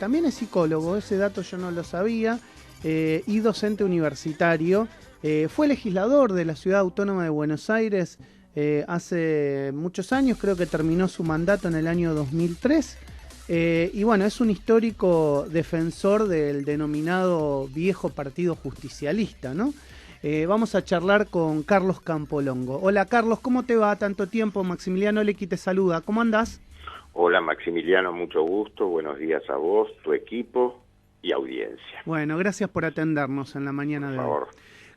también es psicólogo, ese dato yo no lo sabía, y docente universitario. Fue legislador de la Ciudad Autónoma de Buenos Aires hace muchos años, creo que terminó su mandato en el año 2003. Y bueno, es un histórico defensor del denominado viejo partido justicialista, ¿no? Vamos a charlar con Carlos Campolongo. Hola Carlos, ¿cómo te va? Tanto tiempo. Maximiliano Lecky te saluda. ¿Cómo andás? Hola Maximiliano, mucho gusto. Buenos días a vos, tu equipo y audiencia. Bueno, gracias por atendernos en la mañana de hoy. Por favor.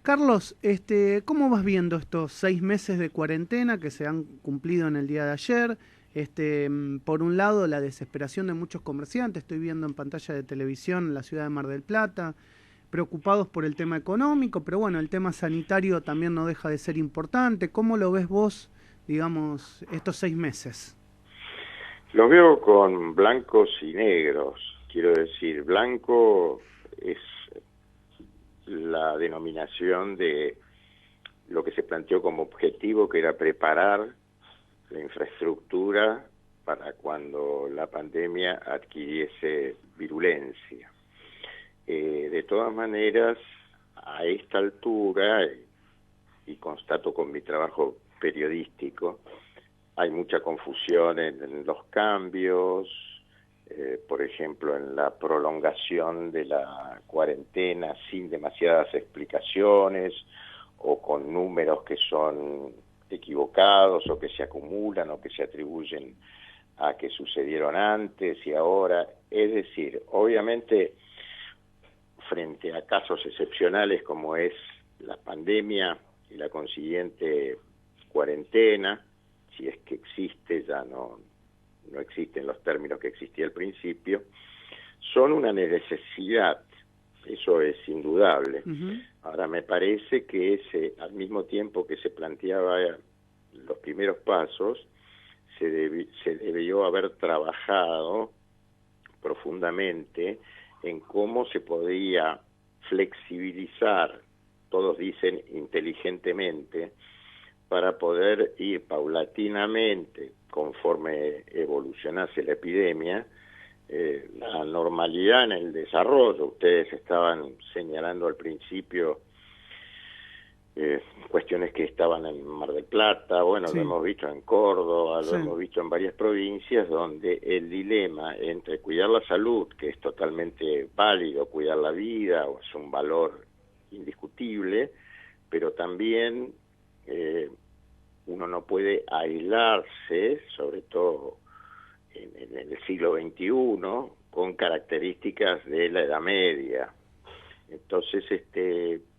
Carlos, ¿cómo vas viendo estos 6 meses de cuarentena que se han cumplido en el día de ayer? Por un lado, la desesperación de muchos comerciantes. Estoy viendo en pantalla de televisión la ciudad de Mar del Plata, preocupados por el tema económico, pero bueno, el tema sanitario también no deja de ser importante. ¿Cómo lo ves vos, digamos, estos 6 meses? Los veo con blancos y negros. Quiero decir, blanco es la denominación de lo que se planteó como objetivo, que era preparar la infraestructura para cuando la pandemia adquiriese virulencia. De todas maneras, a esta altura, y constato con mi trabajo periodístico, hay mucha confusión en los cambios, por ejemplo, en la prolongación de la cuarentena sin demasiadas explicaciones o con números que son equivocados o que se acumulan o que se atribuyen a que sucedieron antes y ahora. Es decir, obviamente, frente a casos excepcionales como es la pandemia y la consiguiente cuarentena, si es que existe, ya no existen los términos que existía al principio, son una necesidad, eso es indudable. Uh-huh. Ahora, me parece que al mismo tiempo que se planteaba los primeros pasos, se debió haber trabajado profundamente en cómo se podía flexibilizar, todos dicen inteligentemente, para poder ir paulatinamente, conforme evolucionase la epidemia, la normalidad en el desarrollo. Ustedes estaban señalando al principio cuestiones que estaban en Mar del Plata, bueno, sí. Lo hemos visto en Córdoba, lo hemos visto en varias provincias, donde el dilema entre cuidar la salud, que es totalmente válido, cuidar la vida, es un valor indiscutible, pero también uno no puede aislarse, sobre todo en el siglo XXI, con características de la Edad Media. Entonces,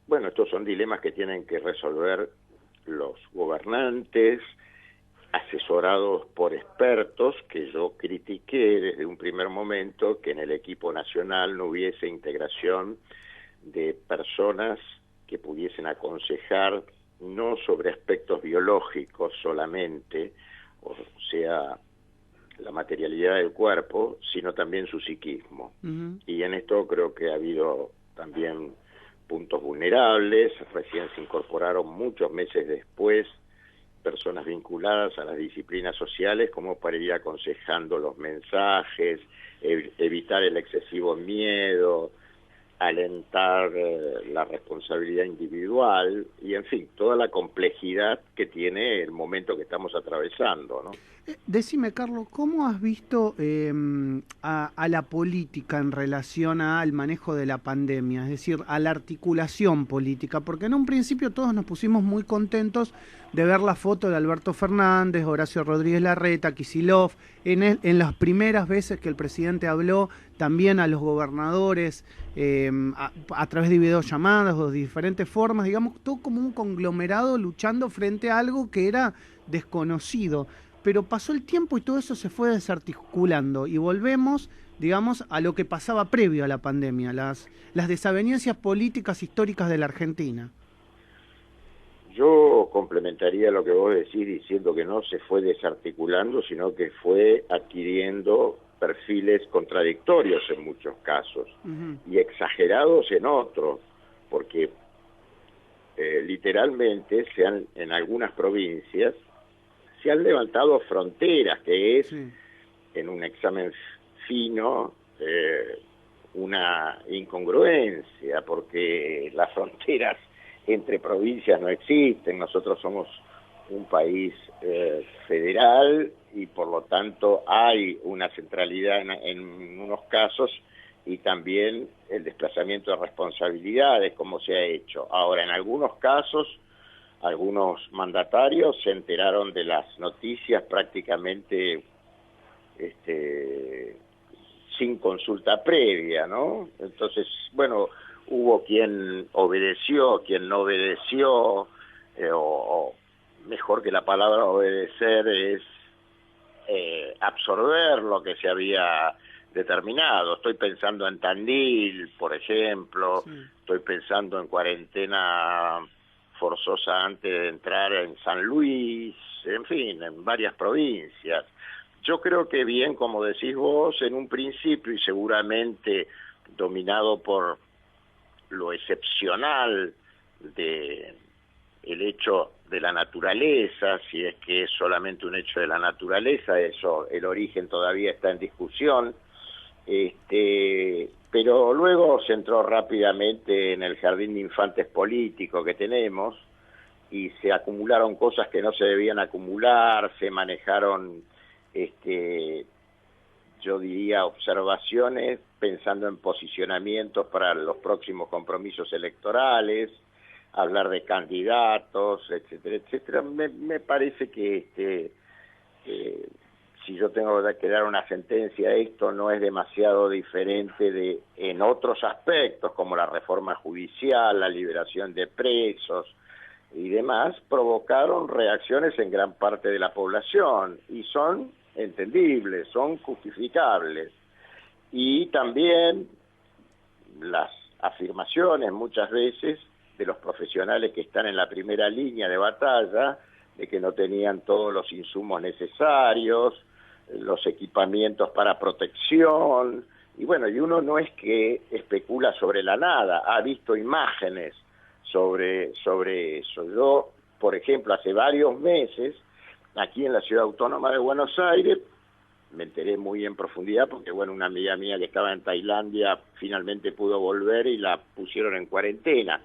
bueno, estos son dilemas que tienen que resolver los gobernantes, asesorados por expertos, que yo critiqué desde un primer momento que en el equipo nacional no hubiese integración de personas que pudiesen aconsejar no sobre aspectos biológicos solamente, o sea, la materialidad del cuerpo, sino también su psiquismo. Uh-huh. Y en esto creo que ha habido también puntos vulnerables. Recién se incorporaron muchos meses después personas vinculadas a las disciplinas sociales como para ir aconsejando los mensajes, evitar el excesivo miedo, alentar la responsabilidad individual y, en fin, toda la complejidad que tiene el momento que estamos atravesando, ¿no? Decime, Carlos, ¿cómo has visto a la política en relación al manejo de la pandemia? Es decir, a la articulación política, porque en un principio todos nos pusimos muy contentos de ver la foto de Alberto Fernández, Horacio Rodríguez Larreta, Kicillof, en las primeras veces que el presidente habló, también a los gobernadores a través de videollamadas o de diferentes formas, digamos, todo como un conglomerado luchando frente a algo que era desconocido. Pero pasó el tiempo y todo eso se fue desarticulando y volvemos, digamos, a lo que pasaba previo a la pandemia, las desavenencias políticas históricas de la Argentina. Yo complementaría lo que vos decís diciendo que no se fue desarticulando, sino que fue adquiriendo perfiles contradictorios en muchos casos, uh-huh, y exagerados en otros, porque literalmente en algunas provincias se han levantado fronteras, que es, sí, en un examen fino, una incongruencia, porque las fronteras entre provincias no existen. Nosotros somos un país federal y por lo tanto hay una centralidad en unos casos y también el desplazamiento de responsabilidades, como se ha hecho. Ahora, en algunos casos, algunos mandatarios se enteraron de las noticias prácticamente sin consulta previa, ¿no? Entonces, bueno, hubo quien obedeció, quien no obedeció, o mejor que la palabra obedecer es absorber lo que se había determinado. Estoy pensando en Tandil, por ejemplo, sí. Estoy pensando en cuarentena forzosa antes de entrar en San Luis, en fin, en varias provincias. Yo creo que bien, como decís vos, en un principio y seguramente dominado por lo excepcional de el hecho de la naturaleza, si es que es solamente un hecho de la naturaleza, eso, el origen todavía está en discusión, pero luego se entró rápidamente en el jardín de infantes político que tenemos y se acumularon cosas que no se debían acumular, se manejaron, yo diría, observaciones pensando en posicionamientos para los próximos compromisos electorales, hablar de candidatos, etcétera, etcétera. Me parece que si yo tengo que dar una sentencia a esto, no es demasiado diferente de en otros aspectos, como la reforma judicial, la liberación de presos y demás, provocaron reacciones en gran parte de la población y son entendibles, son justificables. Y también las afirmaciones muchas veces de los profesionales que están en la primera línea de batalla, de que no tenían todos los insumos necesarios, los equipamientos para protección, y bueno, y uno no es que especula sobre la nada, ha visto imágenes sobre eso. Yo, por ejemplo, hace varios meses, aquí en la Ciudad Autónoma de Buenos Aires, me enteré muy en profundidad porque, bueno, una amiga mía que estaba en Tailandia finalmente pudo volver y la pusieron en cuarentena.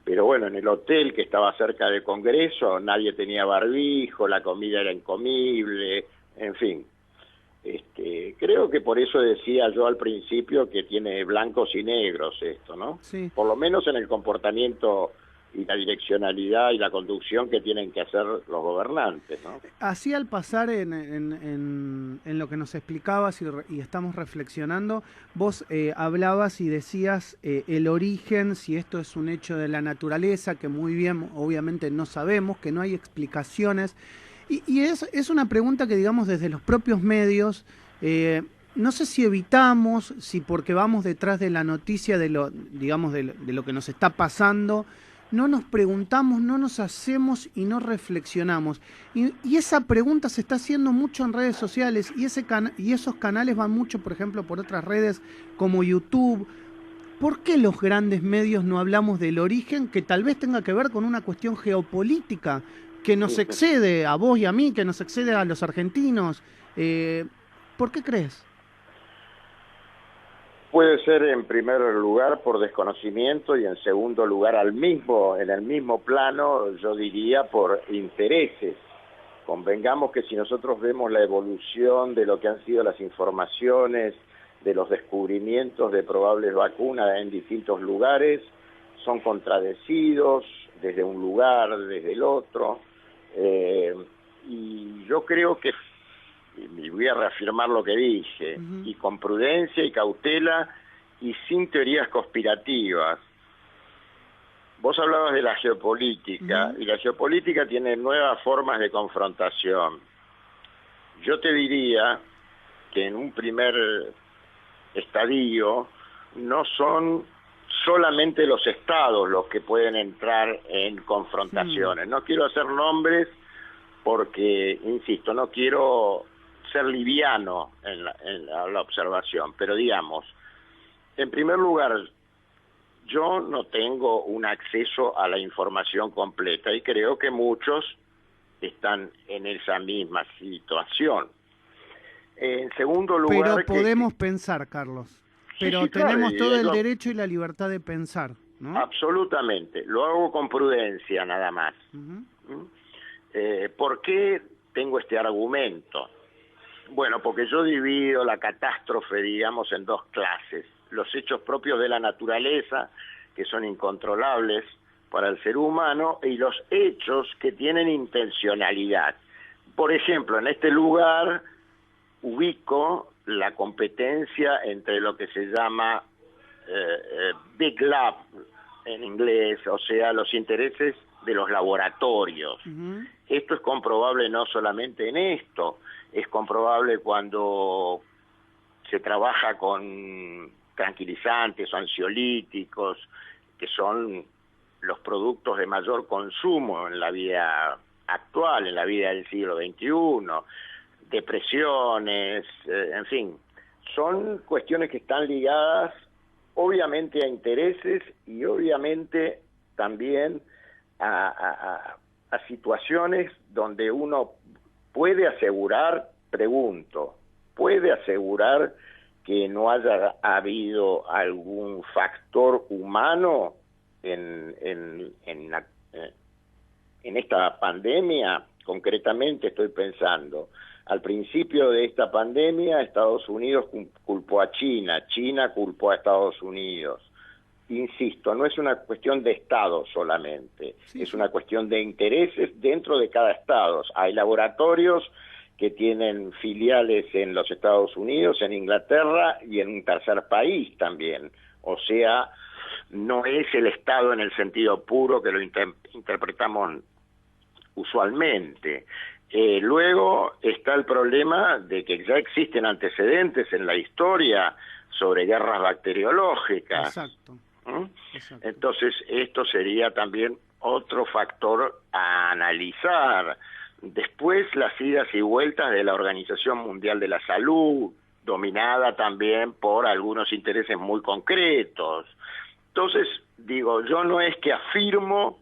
Pero bueno, en el hotel que estaba cerca del Congreso nadie tenía barbijo, la comida era incomible, en fin. Creo que por eso decía yo al principio que tiene blancos y negros esto, ¿no? Sí. Por lo menos en el comportamiento y la direccionalidad y la conducción que tienen que hacer los gobernantes, ¿no? Así al pasar en lo que nos explicabas y estamos reflexionando, vos hablabas y decías el origen, si esto es un hecho de la naturaleza, que muy bien, obviamente no sabemos, que no hay explicaciones, y es una pregunta que, digamos, desde los propios medios, no sé si evitamos, si porque vamos detrás de la noticia de lo, digamos, de lo que nos está pasando, no nos preguntamos, no nos hacemos y no reflexionamos. Y esa pregunta se está haciendo mucho en redes sociales y esos canales van mucho, por ejemplo, por otras redes como YouTube. ¿Por qué los grandes medios no hablamos del origen que tal vez tenga que ver con una cuestión geopolítica que nos excede a vos y a mí, que nos excede a los argentinos? ¿Por qué crees? Puede ser en primer lugar por desconocimiento y en segundo lugar en el mismo plano, yo diría por intereses. Convengamos que si nosotros vemos la evolución de lo que han sido las informaciones, de los descubrimientos de probables vacunas en distintos lugares, son contradecidos desde un lugar, desde el otro, y yo creo que, y voy a reafirmar lo que dije, y con prudencia y cautela y sin teorías conspirativas. Vos hablabas de la geopolítica, y la geopolítica tiene nuevas formas de confrontación. Yo te diría que en un primer estadio no son solamente los estados los que pueden entrar en confrontaciones. No quiero hacer nombres porque, insisto, no quiero ser liviano en la observación, pero digamos, en primer lugar, yo no tengo un acceso a la información completa y creo que muchos están en esa misma situación. En segundo lugar... Pero podemos pensar, Carlos. pero sí, claro, tenemos todo el derecho y la libertad de pensar, ¿no? Absolutamente, lo hago con prudencia nada más. ¿Por qué tengo este argumento? Bueno, porque yo divido la catástrofe, digamos, en dos clases. Los hechos propios de la naturaleza, que son incontrolables para el ser humano, y los hechos que tienen intencionalidad. Por ejemplo, en este lugar ubico la competencia entre lo que se llama Big Lab en inglés, o sea, los intereses de los laboratorios. Esto es comprobable no solamente en esto, es comprobable cuando se trabaja con tranquilizantes o ansiolíticos, que son los productos de mayor consumo en la vida actual, en la vida del siglo XXI, depresiones, en fin, son cuestiones que están ligadas obviamente a intereses y obviamente también a situaciones donde uno puede asegurar, pregunto, puede asegurar que no haya habido algún factor humano en esta pandemia. Concretamente estoy pensando, al principio de esta pandemia Estados Unidos culpó a China, China culpó a Estados Unidos. Insisto, no es una cuestión de Estado solamente, es una cuestión de intereses dentro de cada Estado. Hay laboratorios que tienen filiales en los Estados Unidos, en Inglaterra y en un tercer país también. O sea, no es el Estado en el sentido puro que lo interpretamos usualmente. Luego está el problema de que ya existen antecedentes en la historia sobre guerras bacteriológicas. Exacto. Exacto. Entonces, esto sería también otro factor a analizar. Después, las idas y vueltas de la Organización Mundial de la Salud, dominada también por algunos intereses muy concretos. Entonces, digo, yo no es que afirmo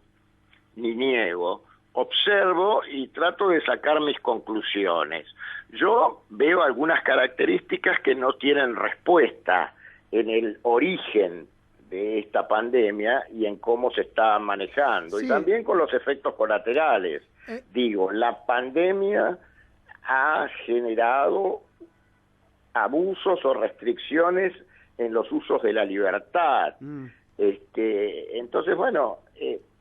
ni niego, observo y trato de sacar mis conclusiones. Yo veo algunas características que no tienen respuesta en el origen de esta pandemia y en cómo se está manejando, y también con los efectos colaterales. Digo, la pandemia ha generado abusos o restricciones en los usos de la libertad. Entonces, bueno,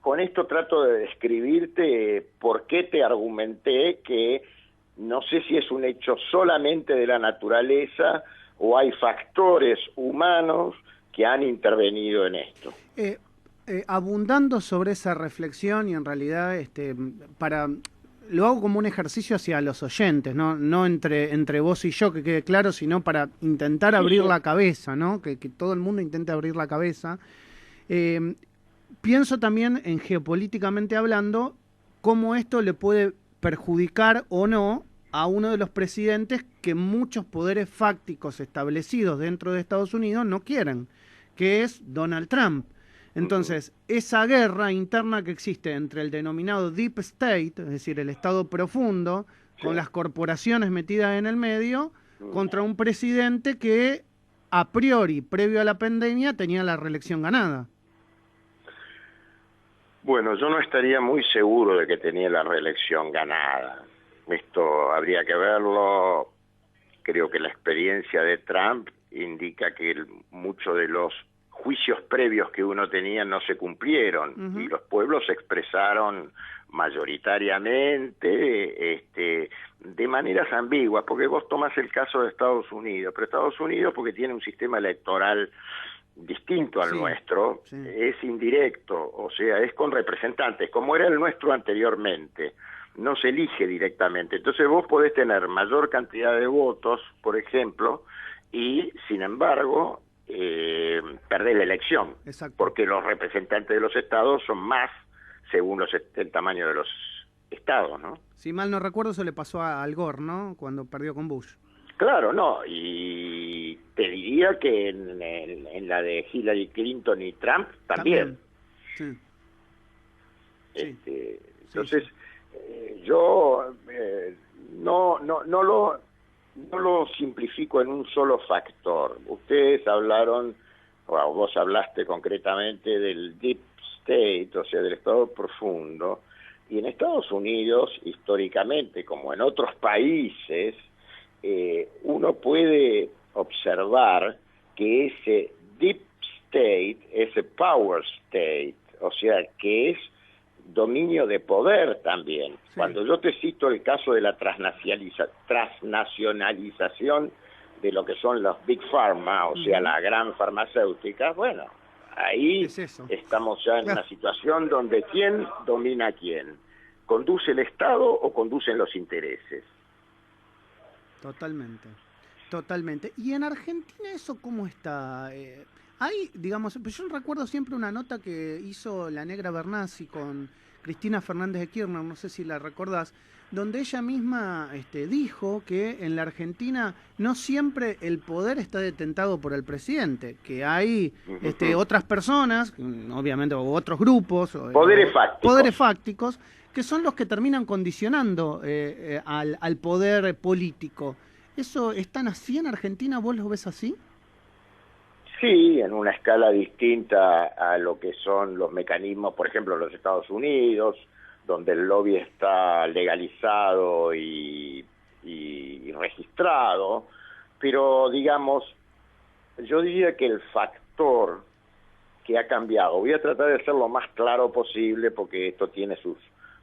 con esto trato de describirte por qué te argumenté que no sé si es un hecho solamente de la naturaleza o hay factores humanos que han intervenido en esto. Abundando sobre esa reflexión, y en realidad lo hago como un ejercicio hacia los oyentes, no entre vos y yo, que quede claro, sino para intentar abrir la cabeza, ¿no? Que todo el mundo intente abrir la cabeza. Pienso también en, geopolíticamente hablando, cómo esto le puede perjudicar o no a uno de los presidentes que muchos poderes fácticos establecidos dentro de Estados Unidos no quieren, que es Donald Trump. Entonces, esa guerra interna que existe entre el denominado Deep State, es decir, el Estado profundo, con las corporaciones metidas en el medio, contra un presidente que a priori, previo a la pandemia, tenía la reelección ganada. Bueno, yo no estaría muy seguro de que tenía la reelección ganada. Esto habría que verlo. Creo que la experiencia de Trump indica que muchos de los juicios previos que uno tenía no se cumplieron, y los pueblos se expresaron mayoritariamente de maneras ambiguas, porque vos tomás el caso de Estados Unidos, pero Estados Unidos, porque tiene un sistema electoral distinto al nuestro, es indirecto, o sea, es con representantes, como era el nuestro anteriormente, no se elige directamente. Entonces vos podés tener mayor cantidad de votos, por ejemplo, y sin embargo perdés la elección. Exacto. Porque los representantes de los estados son más según el tamaño de los estados, ¿no? Si mal no recuerdo, eso le pasó a Al Gore, ¿no? Cuando perdió con Bush. Claro, no, y te diría que en la de Hillary Clinton y Trump también. Sí. Entonces, yo no lo no lo simplifico en un solo factor. Ustedes hablaron, o vos hablaste concretamente del deep state, o sea, del estado profundo, y en Estados Unidos, históricamente, como en otros países, uno puede observar que ese deep state es el power state, o sea, que es dominio de poder también. Sí. Cuando yo te cito el caso de la transnacionalización de lo que son los Big Pharma, o sea, la gran farmacéutica, bueno, ahí estamos ya en una situación donde ¿quién domina a quién? ¿Conduce el Estado o conducen los intereses? Totalmente, totalmente. ¿Y en Argentina eso cómo está? Hay, digamos, yo recuerdo siempre una nota que hizo la Negra Bernasi con Cristina Fernández de Kirchner, no sé si la recordás, donde ella misma dijo que en la Argentina no siempre el poder está detentado por el presidente, que hay otras personas, obviamente, o otros grupos, poderes fácticos, que son los que terminan condicionando al poder político. ¿Eso es tan así en Argentina? ¿Vos lo ves así? Sí, en una escala distinta a lo que son los mecanismos, por ejemplo, en los Estados Unidos, donde el lobby está legalizado y registrado, pero digamos, yo diría que el factor que ha cambiado, voy a tratar de ser lo más claro posible porque esto tiene sus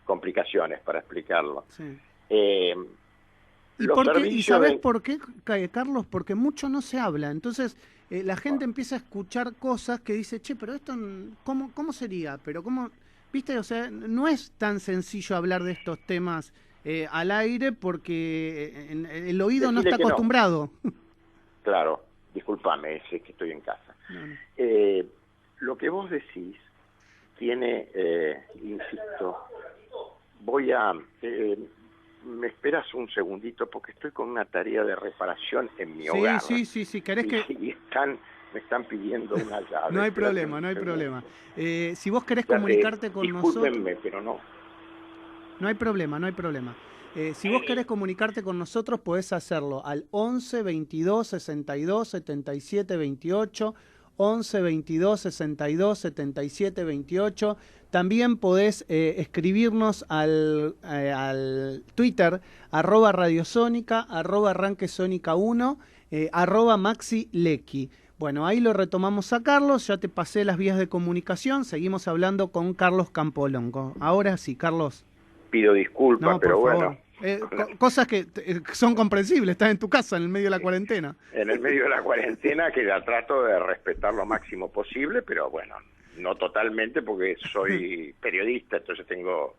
complicaciones para explicarlo. Sí. ¿Y sabes por qué, Carlos? Porque mucho no se habla. Entonces, la gente empieza a escuchar cosas que dice, che, pero esto, ¿cómo sería? Pero ¿cómo? ¿Viste? O sea, no es tan sencillo hablar de estos temas al aire porque el oído no está acostumbrado. No. Claro, discúlpame, sé que estoy en casa. No. Lo que vos decís tiene, insisto, voy a... me esperas un segundito porque estoy con una tarea de reparación en mi hogar. Sí, ¿querés que...? Y me están pidiendo una llave. No hay problema, no hay problema. Si vos querés comunicarte con nosotros... Discúlpenme, pero no. No hay problema, no hay problema. Si vos querés comunicarte con nosotros, podés hacerlo al 11 22 62 77 28, 11 22 62 77 28. También podés escribirnos al Twitter, @radiosónica, @arranquesónica1, @maxilecky. Bueno, ahí lo retomamos a Carlos, ya te pasé las vías de comunicación, seguimos hablando con Carlos Campolongo. Ahora sí, Carlos. Pido disculpas, pero bueno. Cosas que son comprensibles, estás en tu casa en el medio de la cuarentena. En el medio de la cuarentena, que la trato de respetar lo máximo posible, pero bueno, no totalmente porque soy periodista, entonces tengo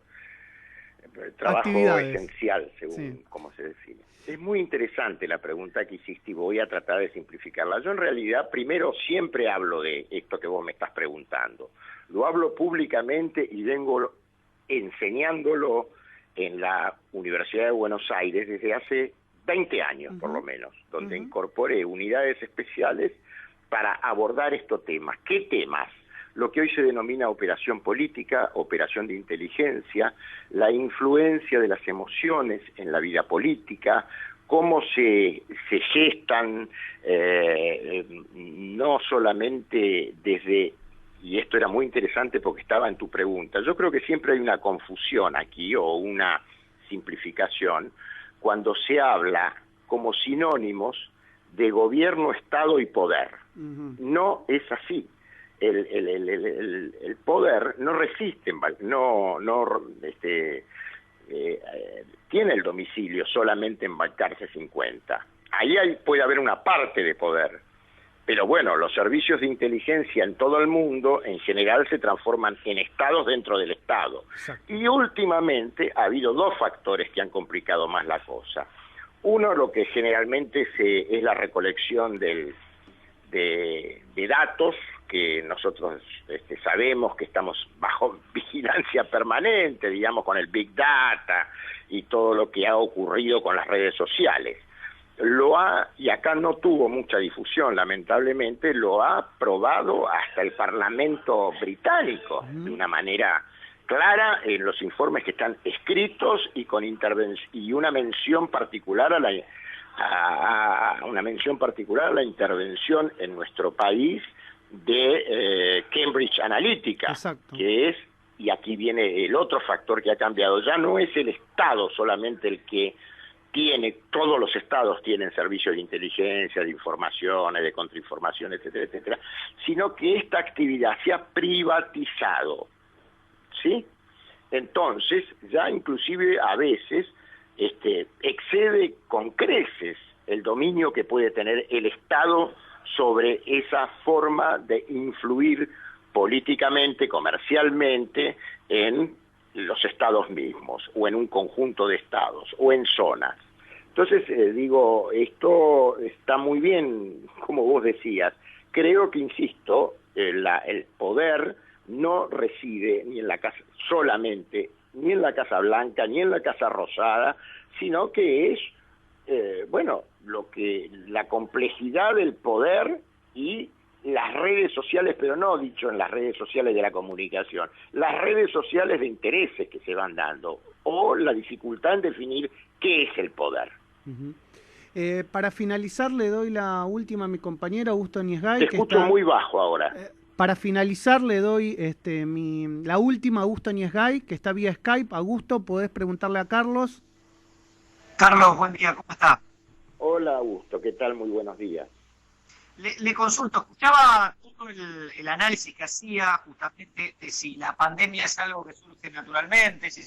trabajo esencial, según cómo se define. Es muy interesante la pregunta que hiciste y voy a tratar de simplificarla. Yo en realidad primero siempre hablo de esto que vos me estás preguntando. Lo hablo públicamente y vengo enseñándolo en la Universidad de Buenos Aires desde hace 20 años, por lo menos, donde incorporé unidades especiales para abordar estos temas. ¿Qué temas? Lo que hoy se denomina operación política, operación de inteligencia, la influencia de las emociones en la vida política, cómo se gestan, no solamente desde... Y esto era muy interesante porque estaba en tu pregunta. Yo creo que siempre hay una confusión aquí o una simplificación cuando se habla como sinónimos de gobierno, Estado y poder. No es así. El poder no resiste, tiene el domicilio solamente en Balcarce 50. Ahí puede haber una parte de poder. Pero bueno, los servicios de inteligencia en todo el mundo en general se transforman en estados dentro del Estado. Exacto. Y últimamente ha habido dos factores que han complicado más la cosa. Uno, lo que generalmente es la recolección de datos, que nosotros sabemos que estamos bajo vigilancia permanente, digamos, con el Big Data y todo lo que ha ocurrido con las redes sociales. Y acá no tuvo mucha difusión, lamentablemente, lo ha aprobado hasta el Parlamento británico de una manera clara en los informes que están escritos y con y una mención particular a una mención particular a la intervención en nuestro país de Cambridge Analytica. Exacto. Que es, y aquí viene el otro factor que ha cambiado, ya no es el Estado solamente el que tiene, todos los estados tienen servicios de inteligencia, de informaciones, de contrainformación, etcétera, etcétera, sino que esta actividad se ha privatizado, ¿sí? Entonces, ya inclusive a veces excede con creces el dominio que puede tener el Estado sobre esa forma de influir políticamente, comercialmente, en los estados mismos, o en un conjunto de estados, o en zonas. Entonces, digo, esto está muy bien, como vos decías. Creo que, insisto, el poder no reside ni en la casa, solamente, ni en la Casa Blanca, ni en la Casa Rosada, sino que es, la complejidad del poder y las redes sociales, pero no dicho en las redes sociales de la comunicación, las redes sociales de intereses que se van dando, o la dificultad en definir qué es el poder. Para finalizar, le doy la última a mi compañero Augusto Niesgay. Te escucho muy bajo ahora. Para finalizar, le doy la última a Augusto Niesgay, que está vía Skype. Augusto, podés preguntarle a Carlos. Carlos, buen día, ¿cómo está? Hola, Augusto, ¿qué tal? Muy buenos días. Le consulto, escuchaba todo el análisis que hacía justamente de si la pandemia es algo que surge naturalmente, si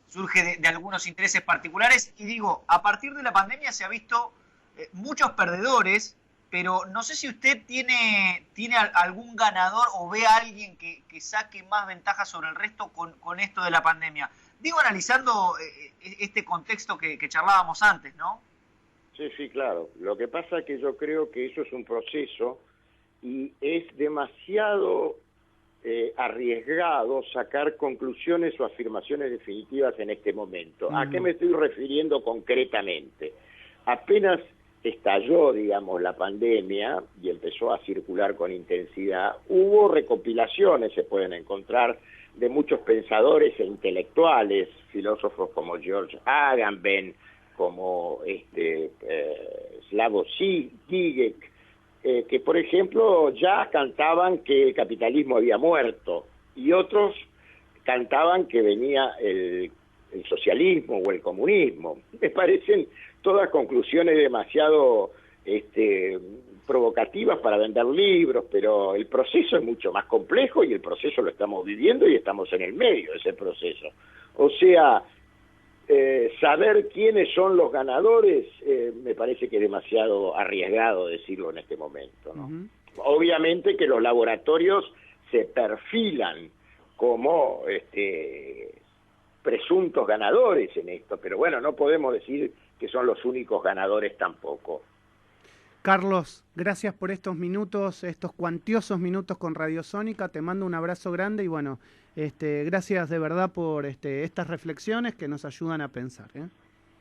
surge de algunos intereses particulares, y digo, a partir de la pandemia se ha visto muchos perdedores, pero no sé si usted tiene algún ganador o ve a alguien que saque más ventaja sobre el resto con esto de la pandemia. Digo, analizando este contexto que charlábamos antes, ¿no? Sí, claro. Lo que pasa es que yo creo que eso es un proceso y es demasiado arriesgado sacar conclusiones o afirmaciones definitivas en este momento. ¿A qué me estoy refiriendo concretamente? Apenas estalló, digamos, la pandemia y empezó a circular con intensidad, hubo recopilaciones, se pueden encontrar, de muchos pensadores e intelectuales, filósofos como George Agamben, como Slavoj Žižek, que por ejemplo ya cantaban que el capitalismo había muerto, y otros cantaban que venía el socialismo o el comunismo. Me parecen todas conclusiones demasiado provocativas para vender libros, pero el proceso es mucho más complejo y el proceso lo estamos viviendo y estamos en el medio de ese proceso. O sea, saber quiénes son los ganadores me parece que es demasiado arriesgado decirlo en este momento, ¿no? Obviamente que los laboratorios se perfilan como presuntos ganadores en esto, pero bueno, no podemos decir que son los únicos ganadores tampoco. Carlos, gracias por estos minutos, estos cuantiosos minutos con Radio Sónica. Te mando un abrazo grande y bueno, gracias de verdad por estas reflexiones que nos ayudan a pensar.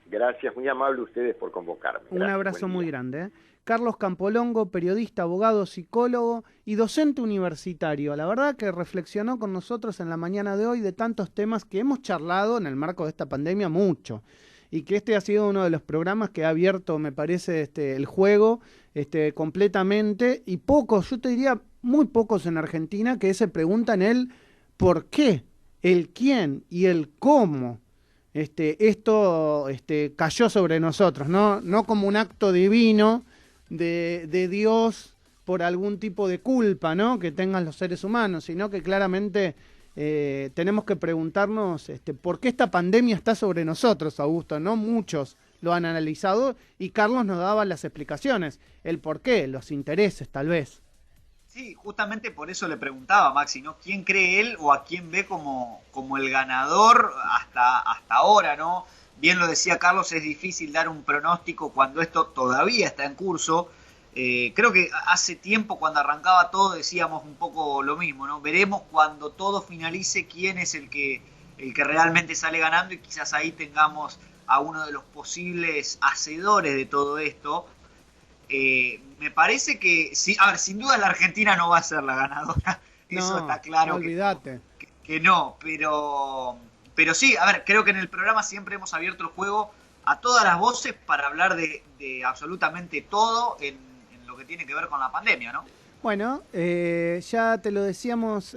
Gracias, muy amable ustedes por convocarme. Un abrazo muy grande. Carlos Campolongo, periodista, abogado, psicólogo y docente universitario. La verdad que reflexionó con nosotros en la mañana de hoy de tantos temas que hemos charlado en el marco de esta pandemia mucho. Y que ha sido uno de los programas que ha abierto, me parece, el juego completamente. Y pocos, yo te diría muy pocos en Argentina, que se preguntan el por qué, el quién y el cómo esto cayó sobre nosotros, no como un acto divino de Dios por algún tipo de culpa, ¿no?, que tengan los seres humanos, sino que claramente tenemos que preguntarnos por qué esta pandemia está sobre nosotros, Augusto, ¿no? Muchos lo han analizado y Carlos nos daba las explicaciones, el por qué, los intereses tal vez. Sí, justamente por eso le preguntaba, Maxi, ¿no? ¿Quién cree él o a quién ve como el ganador hasta ahora, ¿no? Bien lo decía Carlos, es difícil dar un pronóstico cuando esto todavía está en curso. Creo que hace tiempo, cuando arrancaba todo, decíamos un poco lo mismo, ¿no? Veremos cuando todo finalice quién es el que realmente sale ganando, y quizás ahí tengamos a uno de los posibles hacedores de todo esto. Me parece que, sí, a ver, sin duda la Argentina no va a ser la ganadora, eso está claro. Olvídate. Que no, pero sí, a ver, creo que en el programa siempre hemos abierto el juego a todas las voces para hablar de absolutamente todo en lo que tiene que ver con la pandemia, ¿no? Bueno, ya te lo decíamos